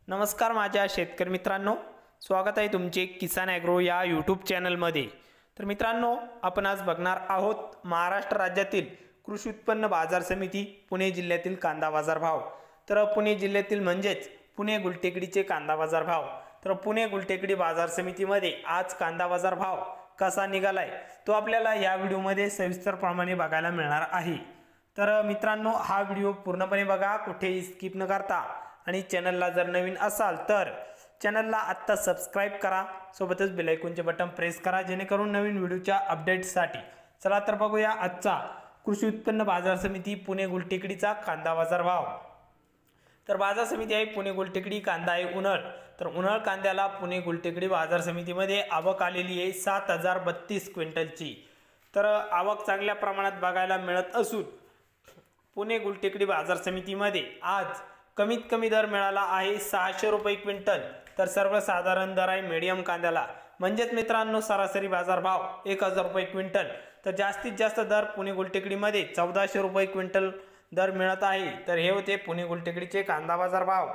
नमस्कार माझ्या शेतकरी मित्रांनो, स्वागत आहे तुमचे किसान ॲग्रो या यूट्यूब चॅनलमध्ये। तर मित्रांनो, आपण आज बघणार आहोत महाराष्ट्र राज्यातील कृषी उत्पन्न बाजार समिती पुणे जिल्ह्यातील कांदा बाजार भाव। तर पुणे जिल्ह्यातील म्हणजेच पुणे गुलटेकडीचे कांदा बाजार भाव। तर पुणे गुलटेकडी बाजार समितीमध्ये आज कांदा बाजार भाव कसा निघालाय तो आपल्याला या व्हिडिओमध्ये सविस्तरपणे बघायला मिळणार आहे। तर मित्रांनो, हा व्हिडिओ पूर्णपणे बघा, कुठेही स्किप न करता। आणि चॅनलला जर नवीन असाल तर चॅनलला आत्ता सबस्क्राइब करा, सोबतच बेल आयकॉनचे बटन प्रेस करा जेणेकरून नवीन व्हिडिओच्या अपडेट्ससाठी। चला तर बघूया आजचा कृषी उत्पन्न बाजार समिती पुणे गुलटेकडीचा कांदा बाजार भाव। तर बाजार समिती आहे पुणे गुलटेकडी, कांदा आहे उन्हाळ। तर उन्हाळ कांद्याला पुणे गुलटेकडी बाजार समितीमध्ये आवक आलेली आहे 7032 क्विंटलची। तर आवक चांगल्या प्रमाणात बघायला मिळत असून पुणे गुलटेकडी बाजार समितीमध्ये आज कमीत कमी दर मिळाला आहे 600 रुपये क्विंटल। तर सर्वसाधारण दर आहे मीडियम कांद्याला, म्हणजेच मित्रांनो सरासरी बाजार भाव 1000 रुपये क्विंटल। तर जास्तीत जास्त दर पुणे गुलटेकडीमध्ये 1400 रुपये क्विंटल दर मिळत आहे। तर हे होते पुणे गुलटेकडीचे कांदा बाजार भाव।